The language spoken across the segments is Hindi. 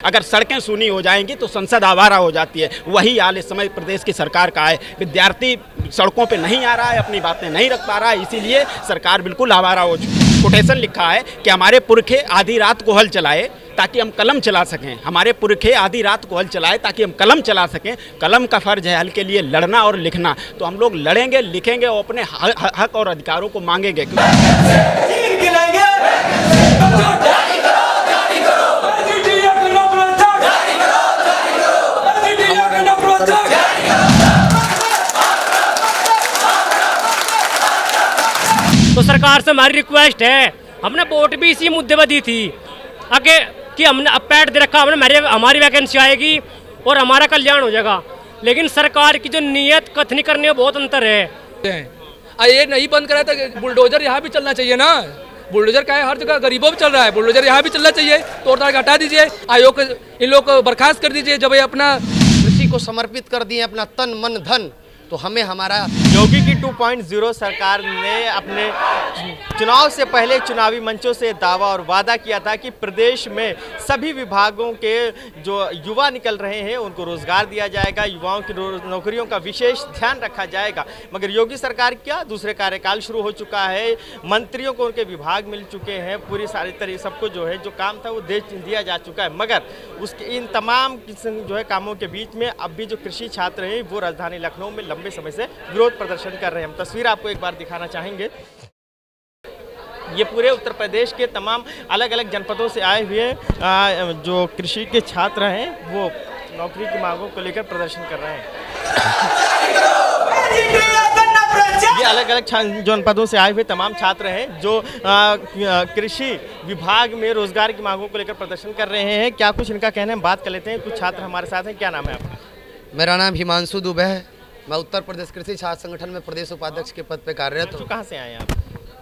अगर सड़कें सूनी हो जाएंगी तो संसद आवारा हो जाती है। वही हाल इस समय प्रदेश की सरकार का है। विद्यार्थी सड़कों पे नहीं आ रहा है, अपनी बातें नहीं रख पा रहा है, इसीलिए सरकार बिल्कुल आवारा हो चुकी है। कोटेशन लिखा है कि हमारे पुरखे आधी रात को हल चलाए ताकि हम कलम चला सकें। हमारे पुरखे आधी रात को हल चलाए ताकि हम कलम चला सकें। कलम का फर्ज है हल के लिए लड़ना और लिखना। तो हम लोग लड़ेंगे, लिखेंगे और अपने हक और अधिकारों को मांगेंगे। तो सरकार से हमारी रिक्वेस्ट है, हमने वोट भी इसी मुद्दे पर दी थी आगे कि हमने अब पैड दे रखा, हमने हमारी वैकेंसी आएगी और हमारा कल्याण हो जाएगा। लेकिन सरकार की जो नीयत कथनी करने में बहुत अंतर है। ये नहीं बंद करा था, बुलडोजर यहाँ भी चलना चाहिए ना। बुलडोजर का है हर जगह, गरीबों भी चल रहा है, बुलडोजर यहाँ भी चलना चाहिए। तोड़ ताड़ हटा दीजिए, आयोग इन लोग को बर्खास्त कर दीजिए। जब ये अपना कृषि को समर्पित कर दिए अपना तन मन धन, तो हमें हमारा योगी की 2.0 सरकार ने अपने चुनाव से पहले चुनावी मंचों से दावा और वादा किया था कि प्रदेश में सभी विभागों के जो युवा निकल रहे हैं उनको रोजगार दिया जाएगा, युवाओं की नौकरियों का विशेष ध्यान रखा जाएगा। मगर योगी सरकार क्या दूसरे कार्यकाल शुरू हो चुका है, मंत्रियों को उनके विभाग मिल चुके हैं, पूरी सारी तरह सबको जो है जो काम था वो दे दिया जा चुका है। मगर उसके इन तमाम जो है कामों के बीच में अब भी जो कृषि छात्र हैं वो राजधानी लखनऊ में लंबे समय से विरोध प्रदर्शन कर रहे हैं। हम तस्वीर आपको एक बार दिखाना चाहेंगे। ये पूरे उत्तर प्रदेश के तमाम अलग अलग जनपदों से आए हुए जो कृषि के छात्र हैं वो नौकरी की मांगों को लेकर प्रदर्शन कर रहे हैं। ये अलग अलग जनपदों से आए हुए तमाम छात्र हैं जो कृषि विभाग में रोजगार की मांगों को लेकर प्रदर्शन कर रहे हैं। क्या कुछ इनका कहना है, बात कर लेते हैं। कुछ छात्र हमारे साथ हैं। क्या नाम है आपका? मेरा नाम हिमांशु दुबे है। मैं उत्तर प्रदेश कृषि छात्र संगठन में प्रदेश उपाध्यक्ष के पद पर कार्यरत हूँ। कहाँ से आए हैं आप?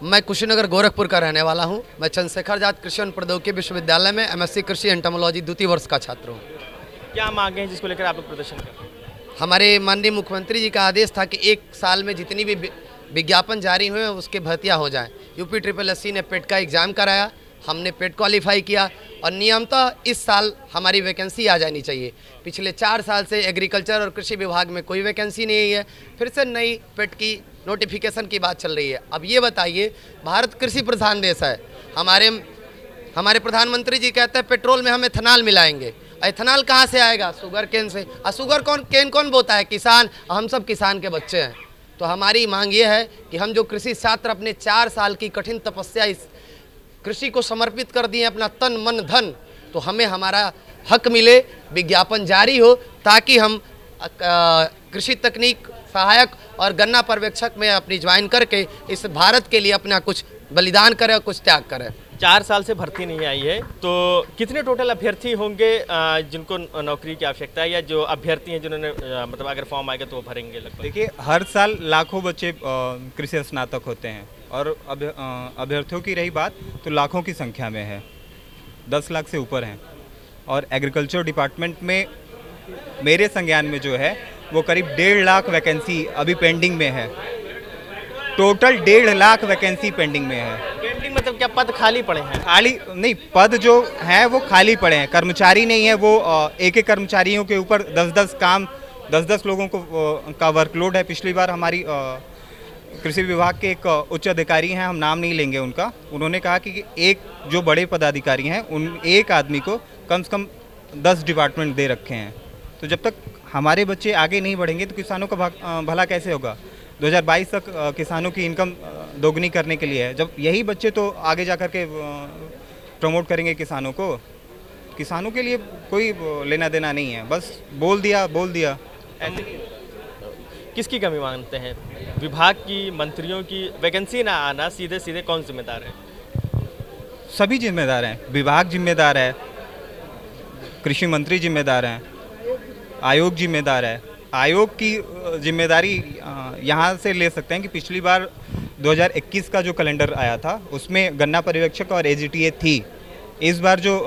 मैं कुशीनगर गोरखपुर का रहने वाला हूँ। मैं चंद्रशेखर आजाद कृषि एवं प्रौद्योगिकी विश्वविद्यालय में MSc कृषि एंटोमोलॉजी द्वितीय वर्ष का छात्र हूँ। क्या मांगे हैं जिसको लेकर आप लोग प्रदर्शन कर रहे हैं? हमारे माननीय मुख्यमंत्री जी का आदेश था कि 1 साल में जितनी भी विज्ञापन जारी हुए उसके भर्तियाँ हो जाएँ। UPSSC ने पेट का एग्ज़ाम कराया, हमने पेट क्वालिफाई किया और नियमतः इस साल हमारी वैकेंसी आ जानी चाहिए। पिछले 4 साल से एग्रीकल्चर और कृषि विभाग में कोई वैकेंसी नहीं है। फिर से नई पेट की नोटिफिकेशन की बात चल रही है। अब ये बताइए, भारत कृषि प्रधान देश है। हमारे प्रधानमंत्री जी कहते हैं पेट्रोल में हम एथेनॉल मिलाएंगे। एथेनॉल कहाँ से आएगा? शुगर केन से। और शुगर केन कौन बोता है? किसान। हम सब किसान के बच्चे हैं। तो हमारी मांग ये है कि हम जो कृषि छात्र अपने 4 साल की कठिन तपस्या इस कृषि को समर्पित कर दिए अपना तन मन धन, तो हमें हमारा हक मिले, विज्ञापन जारी हो ताकि हम कृषि तकनीक सहायक और गन्ना पर्यवेक्षक में अपनी ज्वाइन करके इस भारत के लिए अपना कुछ बलिदान करें, कुछ त्याग करें। 4 साल से भर्ती नहीं आई है, तो कितने टोटल अभ्यर्थी होंगे जिनको नौकरी की आवश्यकता है, या जो अभ्यर्थी हैं जिन्होंने मतलब अगर फॉर्म आएगा तो वो भरेंगे लगभग? देखिए, हर साल लाखों बच्चे कृषि स्नातक होते हैं और अभ्यर्थियों की रही बात तो लाखों की संख्या में है, 10 लाख से ऊपर हैं। और एग्रीकल्चर डिपार्टमेंट में मेरे संज्ञान में जो है वो करीब 1.5 लाख वैकेंसी अभी पेंडिंग में है। टोटल 1.5 लाख वैकेंसी पेंडिंग में है। पेंडिंग मतलब क्या, पद खाली पड़े हैं? खाली नहीं, पद जो हैं वो खाली पड़े हैं, कर्मचारी नहीं है। वो एक कर्मचारियों के ऊपर 10 लोगों को का वर्कलोड है। पिछली बार हमारी कृषि विभाग के एक उच्च अधिकारी हैं, हम नाम नहीं लेंगे उनका, उन्होंने कहा कि एक जो बड़े पदाधिकारी हैं उन एक आदमी को कम से कम 10 डिपार्टमेंट दे रखे हैं। तो जब तक हमारे बच्चे आगे नहीं बढ़ेंगे तो किसानों का भला कैसे होगा? 2022 तक किसानों की इनकम दोगुनी करने के लिए है। जब यही बच्चे तो आगे जा कर के प्रमोट करेंगे किसानों को, किसानों के लिए कोई लेना देना नहीं है, बस बोल दिया। किसकी कमी मानते हैं? विभाग की, मंत्रियों की? वैकेंसी ना आना सीधे कौन जिम्मेदार है? सभी जिम्मेदार हैं। विभाग जिम्मेदार है, कृषि मंत्री जिम्मेदार हैं, आयोग जिम्मेदार है। आयोग की जिम्मेदारी यहाँ से ले सकते हैं कि पिछली बार 2021 का जो कैलेंडर आया था उसमें गन्ना पर्यवेक्षक और AGTA थी। इस बार जो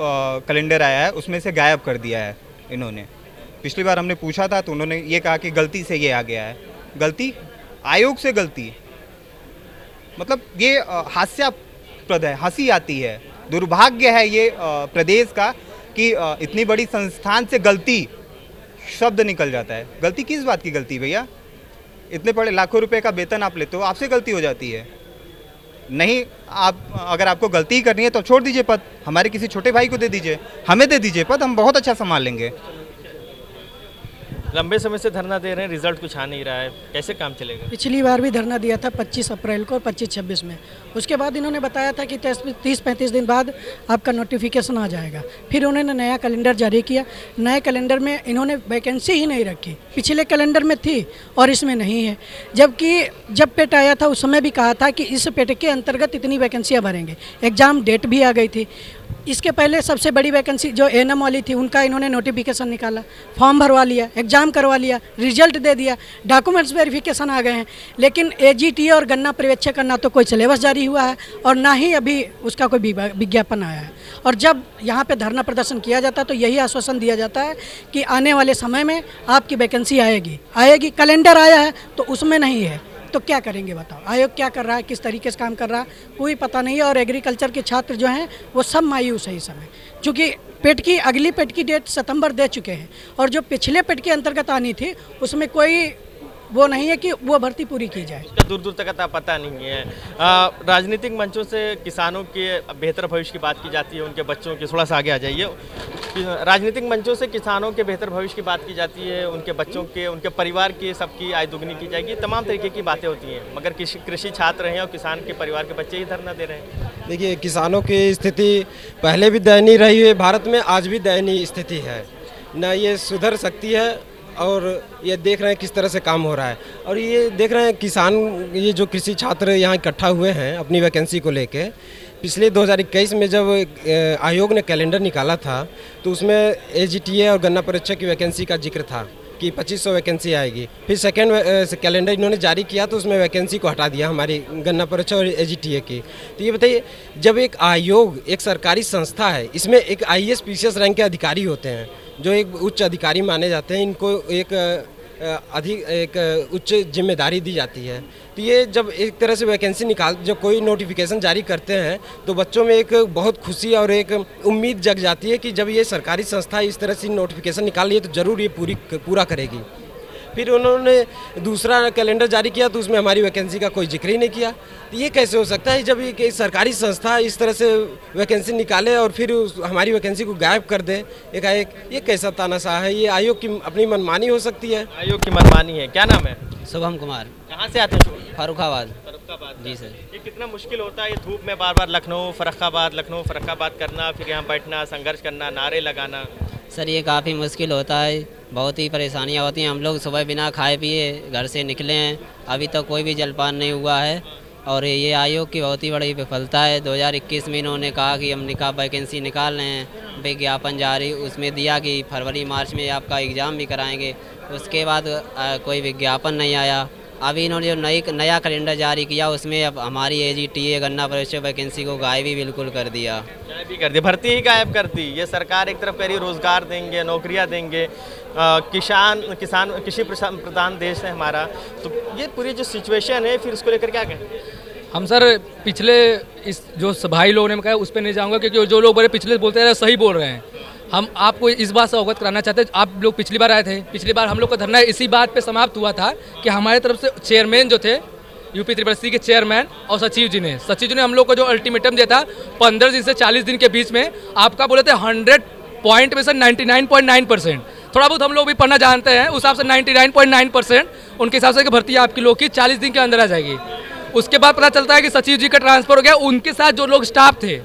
कैलेंडर आया है उसमें से गायब कर दिया है इन्होंने। पिछली बार हमने पूछा था तो उन्होंने ये कहा कि गलती से ये आ गया है। गलती आयोग से, गलती मतलब ये हास्यास्पद है, हंसी आती है। दुर्भाग्य है ये प्रदेश का कि इतनी बड़ी संस्थान से गलती शब्द निकल जाता है। गलती किस बात की गलती भैया? इतने बड़े लाखों रुपए का वेतन आप लेते हो, आपसे गलती हो जाती है। नहीं, आप अगर आपको गलती ही करनी है तो छोड़ दीजिए पद, हमारे किसी छोटे भाई को दे दीजिए, हमें दे दीजिए पद, हम बहुत अच्छा संभाल लेंगे। लंबे समय से धरना दे रहे हैं, रिजल्ट कुछ आ नहीं रहा है, कैसे काम चलेगा? पिछली बार भी धरना दिया था 25 अप्रैल को और 25-26 में। उसके बाद इन्होंने बताया था कि 30-35 दिन बाद आपका नोटिफिकेशन आ जाएगा। फिर उन्होंने नया कैलेंडर जारी किया। नए कैलेंडर में इन्होंने वैकेंसी ही नहीं रखी, पिछले कैलेंडर में थी और इसमें नहीं है। जबकि जब पेट आया था उस समय भी कहा था कि इस पेट के अंतर्गत इतनी वैकेंसियाँ भरेंगे। एग्ज़ाम डेट भी आ गई थी। इसके पहले सबसे बड़ी वैकेंसी जो एएनएम वाली थी उनका इन्होंने नोटिफिकेशन निकाला, फॉर्म भरवा लिया, एग्ज़ाम करवा लिया, रिजल्ट दे दिया, डॉक्यूमेंट्स वेरिफिकेशन आ गए हैं। लेकिन एजीटी और गन्ना पर्यवेक्षक का ना तो कोई सिलेबस जारी हुआ है और ना ही अभी उसका कोई विज्ञापन आया है। और जब यहाँ पे धरना प्रदर्शन किया जाता है तो यही आश्वासन दिया जाता है कि आने वाले समय में आपकी वैकेंसी आएगी। कैलेंडर आया है तो उसमें नहीं है, तो क्या करेंगे बताओ? आयोग क्या कर रहा है, किस तरीके से काम कर रहा है, कोई पता नहीं है। और एग्रीकल्चर के छात्र जो हैं वो सब मायूस है इस समय, क्योंकि अगली पेट की डेट सितंबर दे चुके हैं और जो पिछले पेट के अंतर्गत आनी थी उसमें कोई वो नहीं है कि वो भर्ती पूरी की जाए। उसका दूर दूर तक का पता नहीं है। राजनीतिक मंचों से किसानों के बेहतर भविष्य की बात की जाती है, उनके बच्चों की, थोड़ा सा आगे आ जाइए। राजनीतिक मंचों से किसानों के बेहतर भविष्य की बात की जाती है, उनके बच्चों के, उनके परिवार की, सबकी आय दुगनी की जाएगी, तमाम तरीके की बातें होती हैं। मगर कृषि छात्र हैं और किसान के परिवार के बच्चे ही धरना दे रहे हैं। देखिए, किसानों की स्थिति पहले भी दयनीय रही है भारत में, आज भी दयनीय स्थिति है ना। ये सुधर सकती है और ये देख रहे हैं किस तरह से काम हो रहा है। और ये देख रहे हैं किसान, ये जो कृषि छात्र यहाँ इकट्ठा हुए हैं अपनी वैकेंसी को लेके, पिछले 2021 में जब आयोग ने कैलेंडर निकाला था तो उसमें एजीटीए और गन्ना पर्यवेक्षक की वैकेंसी का जिक्र था कि 2500 वैकेंसी आएगी। फिर सेकेंड कैलेंडर इन्होंने जारी किया तो उसमें वैकेंसी को हटा दिया हमारी गन्ना पर्यवेक्षक और एजीटीए की। तो ये बताइए, जब एक आयोग, एक सरकारी संस्था है, इसमें एक आईएएस पीसीएस रैंक के अधिकारी होते हैं जो एक उच्च अधिकारी माने जाते हैं, इनको एक उच्च जिम्मेदारी दी जाती है। तो ये जब एक तरह से वैकेंसी जब कोई नोटिफिकेशन जारी करते हैं तो बच्चों में एक बहुत खुशी और एक उम्मीद जग जाती है कि जब ये सरकारी संस्था इस तरह से नोटिफिकेशन निकाल रही है तो ज़रूर ये पूरा करेगी। फिर उन्होंने दूसरा कैलेंडर जारी किया तो उसमें हमारी वैकेंसी का कोई जिक्र ही नहीं किया। तो ये कैसे हो सकता है जब ये सरकारी संस्था इस तरह से वैकेंसी निकाले और फिर हमारी वैकेंसी को गायब कर दे एकाएक? ये कैसा तानाशाह है? ये आयोग की अपनी मनमानी हो सकती है। आयोग की मनमानी है। क्या नाम है? शुभम कुमार। कहाँ से आते हैं? फर्रुखाबाद। जी सर। ये कितना मुश्किल होता है ये धूप में बार बार लखनऊ फर्रुखाबाद करना, फिर यहाँ बैठना, संघर्ष करना, नारे लगाना? सर ये काफ़ी मुश्किल होता है, बहुत ही परेशानियाँ होती हैं। हम लोग सुबह बिना खाए पिए घर से निकले हैं, अभी तक कोई भी जलपान नहीं हुआ है। और ये आयोग की बहुत ही बड़ी विफलता है। 2021 में इन्होंने कहा कि हम वैकेंसी निकाल रहे हैं, विज्ञापन जारी उसमें दिया कि फरवरी मार्च में आपका एग्ज़ाम भी कराएंगे। उसके बाद कोई विज्ञापन नहीं आया। अभी इन्होंने जो नया कैलेंडर जारी किया उसमें अब हमारी एजीटीए गन्ना पर्यवेक्षक वैकेंसी को गायब ही बिल्कुल कर दिया। गायब भी कर दी, भर्ती ही गायब कर दी। ये सरकार एक तरफ कह रही है रोज़गार देंगे, नौकरियां देंगे, किसान कृषि प्रधान देश है हमारा, तो ये पूरी जो सिचुएशन है फिर उसको लेकर क्या कहें? हम सर पिछले इस जो भाई लोगों ने कहा उस पर नहीं जाऊँगा, क्योंकि जो लोग बड़े पिछले बोलते हैं सही बोल रहे हैं। हम आपको इस बात से अवगत कराना चाहते हैं, आप लोग पिछली बार आए थे, पिछली बार हम लोग का धरना इसी बात पे समाप्त हुआ था कि हमारे तरफ से चेयरमैन जो थे UP-CCC के चेयरमैन और सचिव जी ने हम लोग को जो अल्टीमेटम दिया था 15 दिन से 40 दिन के बीच में, आपका बोले थे 100 पॉइंट में सर 99.9%। थोड़ा बहुत हम लोग भी पढ़ना जानते हैं, उस हिसाब से 99.9% उनके हिसाब से भर्ती आपकी लोग की 40 दिन के अंदर आ जाएगी। उसके बाद पता चलता है कि सचिव जी का ट्रांसफर हो गया, उनके साथ जो लोग स्टाफ थे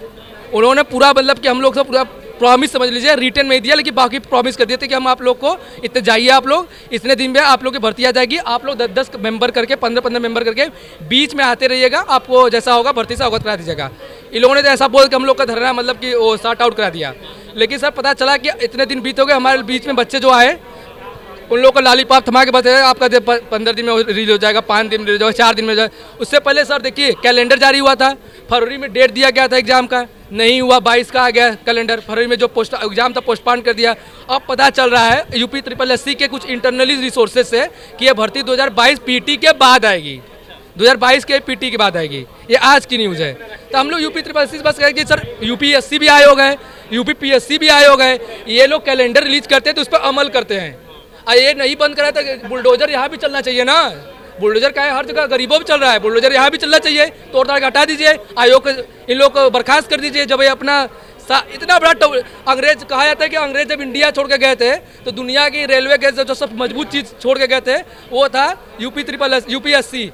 उन्होंने पूरा मतलब कि हम लोग से पूरा प्रॉमिस समझ लीजिए, रिटर्न में दिया, लेकिन बाकी प्रॉमिस कर दिए थे कि हम आप लोग को इतने जाइए, आप लोग इतने दिन में आप लोग की भर्ती आ जाएगी, आप लोग 10-10 मेंबर करके 15-15 मेंबर करके बीच में आते रहिएगा, आपको जैसा होगा भर्ती से अवगत करा दीजिएगा। इन लोगों ने तो ऐसा बोल के हम लोग का धरना मतलब कि वो सॉर्ट आउट करा दिया। लेकिन सर पता चला कि इतने दिन बीत हो गए, हमारे बीच में बच्चे जो आए उन लोगों को लालीपाप थमा के बताया आपका 15 दिन में रिलीज हो जाएगा, 5 दिन में रिलीज हो जाएगा, 4 दिन में हो जाएगा। उससे पहले सर देखिए कैलेंडर जारी हुआ था, फरवरी में डेट दिया गया था एग्जाम का, नहीं हुआ, 22 का आ गया कैलेंडर, फरवरी में जो एग्जाम था पोस्टपोन कर दिया। अब पता चल रहा है UP-SSC के कुछ इंटरनली रिसोर्सेज से कि यह भर्ती 2022 PT के बाद आएगी। 2022 के पीटी की बात आएगी, ये आज की न्यूज़ है। तो हम लोग यूपी ट्रिपल सी बस कहेंगे सर, यूपीएससी भी आयोग है, यूपीपीएससी भी आयोग है, ये लोग कैलेंडर रिलीज करते हैं तो उस पर अमल करते हैं। ये नहीं बंद करा था, बुलडोजर यहाँ भी चलना चाहिए ना। बुलडोजर का है हर जगह, गरीबों भी चल रहा है, बुलडोजर यहाँ भी चलना चाहिए। तोड़ ताड़ हटा दीजिए, आयोग इन लोग को बर्खास्त कर दीजिए। जब ये अपना इतना बड़ा अंग्रेज कहा जाता है कि अंग्रेज जब इंडिया छोड़ के गए थे तो दुनिया की रेलवे के जो सब मजबूत चीज छोड़ के गए थे वो था यूपीएससी।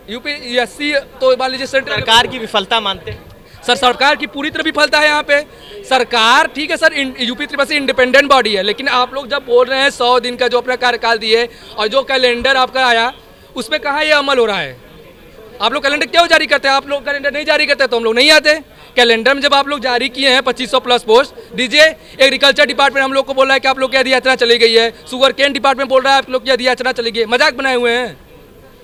तो मान लीजिए सेंट्रल सरकार की विफलता मानते हैं सर, सरकार की पूरी तरह विफलता है यहाँ पे। सरकार ठीक है sir, UP triple C independent body है, लेकिन आप लोग जब बोल रहे हैं 100 दिन का जो अपना कार्यकाल दिए और जो कैलेंडर आपका आया उसमें कहाँ ये अमल हो रहा है? आप लोग कैलेंडर क्यों जारी करते हैं? आप लोग कैलेंडर नहीं जारी करते तो हम लोग नहीं आते। कैलेंडर में जब आप लोग जारी किए हैं 2500 प्लस पोस्ट दीजिए। एग्रीकल्चर डिपार्टमेंट हम लोग को बोल रहा है कि आप लोग की अधियाचना चली गई है, शुगर केन डिपार्टमेंट बोल रहा है आप लोग की अधियाचना चली गई है। मजाक बनाए हुए हैं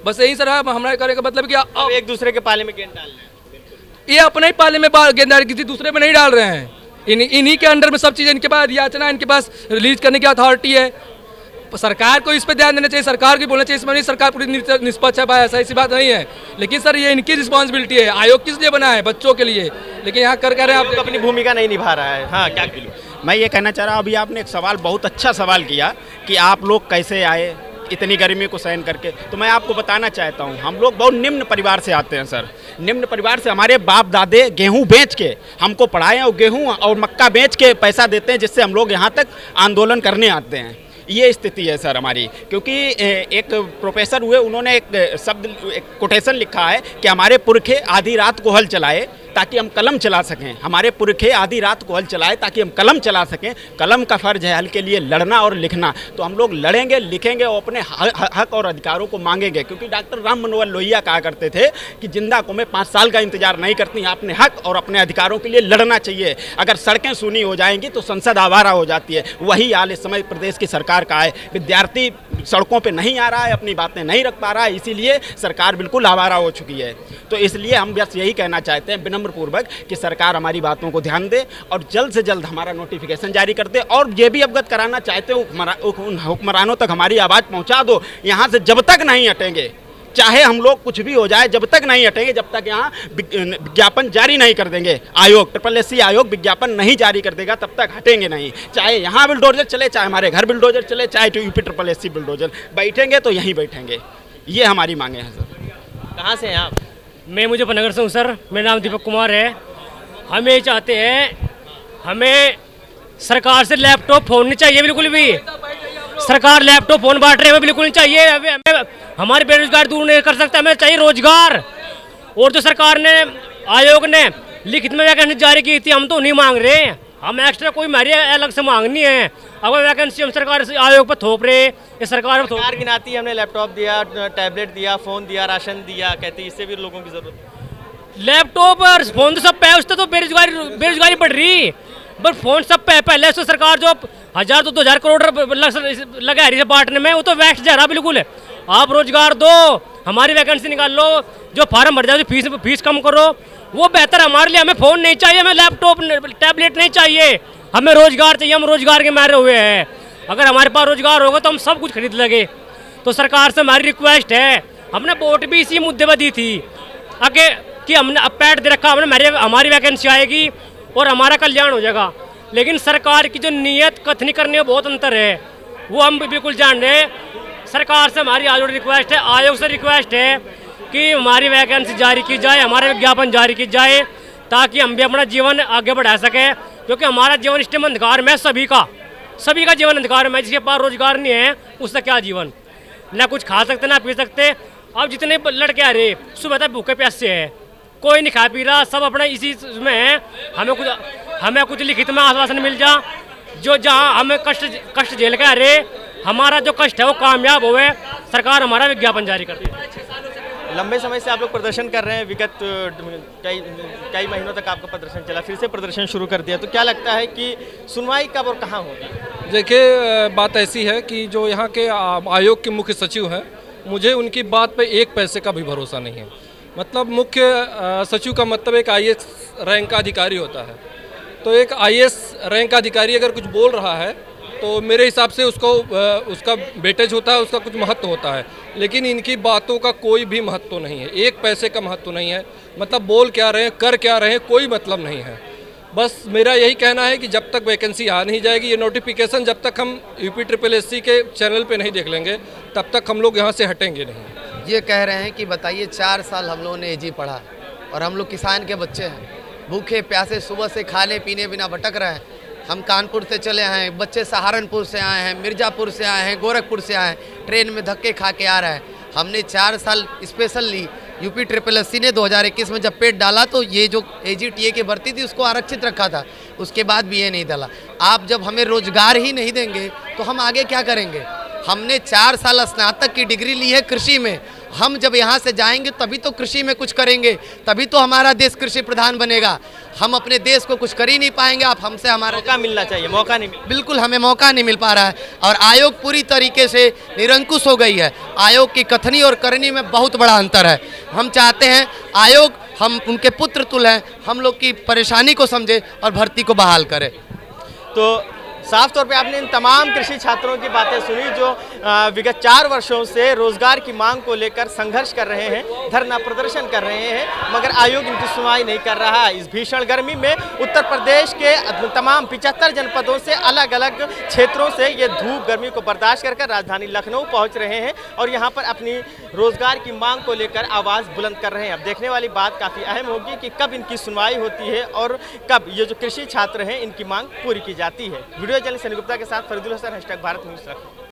बस, यही सर हमारा कहने का मतलब कि अब एक दूसरे के पाले में गेंद डाल रहे हैं। ये अपने ही पाले में गेंद किसी दूसरे में नहीं डाल रहे हैं। इन्हीं के अंडर में सब चीज़, इनके पास अधियाचना, इनके पास रिलीज करने की अथॉरिटी है। सरकार को इस पर ध्यान देना चाहिए, सरकार को बोलना चाहिए। इसमें नहीं सरकार पूरी निष्पक्ष है भाई, ऐसी बात नहीं है, लेकिन सर ये इनकी रिस्पॉन्सिबिलिटी है। आयोग किस लिए बना है? बच्चों के लिए, लेकिन यहाँ कर रहे हैं आप अपनी भूमिका नहीं निभा रहा है। हाँ, क्या मैं ये कहना चाह रहा हूँ, अभी आपने एक सवाल, बहुत अच्छा सवाल किया कि आप लोग कैसे आए इतनी गर्मी को सहन करके। तो मैं आपको बताना चाहता हूँ, हम लोग बहुत निम्न परिवार से आते हैं सर। निम्न परिवार से हमारे बाप दादे गेहूं बेच के हमको पढ़ाए और गेहूं और मक्का बेच के पैसा देते हैं, जिससे हम लोग यहाँ तक आंदोलन करने आते हैं। ये स्थिति है सर हमारी, क्योंकि एक प्रोफेसर हुए, उन्होंने एक शब्द, एक कोटेशन लिखा है कि हमारे पुरखे आधी रात को हल चलाए ताकि हम कलम चला सकें। हमारे पुरखे आधी रात को हल चलाए ताकि हम कलम चला सकें। कलम का फ़र्ज है हल के लिए लड़ना और लिखना। तो हम लोग लड़ेंगे, लिखेंगे और अपने हक और अधिकारों को मांगेंगे, क्योंकि डॉक्टर राम मनोहर लोहिया कहा करते थे कि जिंदा कौमें 5 साल का इंतजार नहीं करती, अपने हक और अपने अधिकारों के लिए लड़ना चाहिए। अगर सड़कें सूनी हो जाएंगी तो संसद आवारा हो जाती है। वही हाल इस समय प्रदेश की सरकार का है। विद्यार्थी सड़कों पे नहीं आ रहा है, अपनी बातें नहीं रख पा रहा है, इसीलिए सरकार बिल्कुल आवारा हो चुकी है। तो इसलिए हम बस यही कहना चाहते हैं विनम्र पूर्वक कि सरकार हमारी बातों को ध्यान दे और जल्द से जल्द हमारा नोटिफिकेशन जारी कर दे। और ये भी अवगत कराना चाहते हो उन हुक्मरानों तक हमारी आवाज़ पहुंचा दो। यहाँ से जब तक नहीं हटेंगे, चाहे हम लोग कुछ भी हो जाए, जब तक नहीं हटेंगे, जब तक यहाँ विज्ञापन जारी नहीं कर देंगे, आयोग SSC आयोग विज्ञापन नहीं जारी कर देगा, तब तक हटेंगे नहीं। चाहे यहाँ बुलडोजर चले, चाहे हमारे घर बुलडोजर चले, चाहे यूपी SSC बुलडोजर बैठेंगे तो यहीं बैठेंगे। ये हमारी मांगे हैं सर। कहाँ से हैं आप? मैं मुजफ्फरनगर से हूँ सर, मेरा नाम दीपक कुमार है। हम ये चाहते हैं, हमें सरकार से लैपटॉप फ़ोन नहीं चाहिए बिल्कुल भी। सरकार लैपटॉप फ़ोन बांट रहे हमें बिल्कुल नहीं चाहिए। हमें हमारे बेरोजगार दूर नहीं कर सकता, हमें चाहिए रोजगार। और जो सरकार ने, आयोग ने लिखित में वैकेंसी जारी की थी, हम तो नहीं मांग रहे हैं। हम एक्स्ट्रा कोई हमारी अलग से मांगनी है। अगर वैकेंसी हम सरकार से आयोग पर थोप रहे, ये सरकार पर सरकार गिनाती है हमने लैपटॉप दिया, टैबलेट दिया, फ़ोन दिया, राशन दिया, कहती है इससे भी लोगों की ज़रूरत है। लैपटॉप और फोन तो सब पे है, उससे तो बेरोजगारी बढ़ रही, बट फोन सब पे है। पहले से सरकार जो 1000 तो 2000 करोड़ लगा रही है बांटने में, वो तो वेस्ट जा रहा बिल्कुल। आप रोजगार दो, हमारी वैकेंसी निकाल लो, जो फार्म भर जाओ, फीस कम करो, वो बेहतर हमारे लिए। हमें फ़ोन नहीं चाहिए, हमें लैपटॉप टैबलेट नहीं चाहिए, हमें रोजगार चाहिए। हम रोजगार के मारे हुए हैं। अगर हमारे पास रोजगार होगा तो हम सब कुछ खरीद लगे। तो सरकार से हमारी रिक्वेस्ट है, हमने वोट भी इसी मुद्दे पर दी थी आगे कि हमने अब पैड दे रखा, हमने हमारी वैकेंसी आएगी और हमारा कल्याण हो जाएगा। लेकिन सरकार की जो नीयत कथनी करने में बहुत अंतर है, वो हम बिल्कुल जान रहे हैं। सरकार से हमारी आज रिक्वेस्ट है, आयोग से रिक्वेस्ट है कि हमारी वैकेंसी जारी की जाए, हमारे विज्ञापन जारी की जाए, ताकि हम भी अपना जीवन आगे बढ़ा सकें। क्योंकि हमारा जीवन स्टेम अंधकार में, सभी का जीवन अंधकार में। जिसके पास रोजगार नहीं है उसका क्या जीवन, ना कुछ खा सकते ना पी सकते। अब जितने लड़के आ रहे सुबह तक भूखे प्यासे है, कोई नहीं खा पी रहा, सब अपना इसी में है। हमें कुछ लिखित में आश्वासन मिल जा, जो जहाँ हमें कष्ट झेल के आ रहे, हमारा जो कष्ट है वो कामयाब होवे, सरकार हमारा विज्ञापन जारी करती है। लंबे समय से आप लोग प्रदर्शन कर रहे हैं, विगत कई महीनों तक आपका प्रदर्शन चला, फिर से प्रदर्शन शुरू कर दिया, तो क्या लगता है कि सुनवाई कब और कहाँ होगी? देखिए, बात ऐसी है कि जो यहाँ के आयोग के मुख्य सचिव हैं, मुझे उनकी बात पे 1 पैसे का भी भरोसा नहीं है। मतलब मुख्य सचिव का मतलब एक IAS रैंक का अधिकारी होता है। तो एक IAS रैंक का अधिकारी अगर कुछ बोल रहा है तो मेरे हिसाब से उसको उसका वेटेज होता है, उसका कुछ महत्व होता है। लेकिन इनकी बातों का कोई भी महत्व नहीं है, एक पैसे का महत्व नहीं है। मतलब बोल क्या रहे हैं, कर क्या रहे हैं, कोई मतलब नहीं है। बस मेरा यही कहना है कि जब तक वैकेंसी आ नहीं जाएगी, ये नोटिफिकेशन जब तक हम UPSSC के चैनल पे नहीं देख लेंगे, तब तक हम लोग यहाँ से हटेंगे नहीं। ये कह रहे हैं कि बताइए 4 साल हम लोगों ने AG पढ़ा और हम लोग किसान के बच्चे हैं, भूखे प्यासे सुबह से खाने पीने बिना भटक रहे हैं। हम कानपुर से चले आए हैं, बच्चे सहारनपुर से आए हैं, मिर्ज़ापुर से आए हैं, गोरखपुर से आए हैं, ट्रेन में धक्के खा के आ रहे हैं। हमने 4 साल स्पेशल ली। UPSSC ने 2021 में जब पेट डाला तो ये जो AG/TA की भर्ती थी उसको आरक्षित रखा था, उसके बाद भी ये नहीं डाला। आप जब हमें रोजगार ही नहीं देंगे तो हम आगे क्या करेंगे? हमने 4 साल स्नातक की डिग्री ली है कृषि में। हम जब यहाँ से जाएंगे तभी तो कृषि में कुछ करेंगे, तभी तो हमारा देश कृषि प्रधान बनेगा। हम अपने देश को कुछ कर ही नहीं पाएंगे। आप हमसे हमारा मौका मिलना चाहिए, मौका नहीं मिल, बिल्कुल हमें मौका नहीं मिल पा रहा है और आयोग पूरी तरीके से निरंकुश हो गई है। आयोग की कथनी और करनी में बहुत बड़ा अंतर है। हम चाहते हैं आयोग, हम उनके पुत्र तुल्य हैं, हम लोग की परेशानी को समझे और भर्ती को बहाल करे। तो साफ तौर पे आपने इन तमाम कृषि छात्रों की बातें सुनी जो विगत 4 वर्षों से रोजगार की मांग को लेकर संघर्ष कर रहे हैं, धरना प्रदर्शन कर रहे हैं, मगर आयोग इनकी सुनवाई नहीं कर रहा है। इस भीषण गर्मी में उत्तर प्रदेश के तमाम 75 जनपदों से अलग अलग क्षेत्रों से ये धूप गर्मी को बर्दाश्त कर राजधानी लखनऊ पहुंच रहे हैं और यहाँ पर अपनी रोजगार की मांग को लेकर आवाज़ बुलंद कर रहे हैं। अब देखने वाली बात काफ़ी अहम होगी कि कब इनकी सुनवाई होती है और कब ये जो कृषि छात्र हैं इनकी मांग पूरी की जाती है। वीडियो जर्नलिस्ट सनी गुप्ता के साथ फरीदुल हसन, #भारत न्यूज़।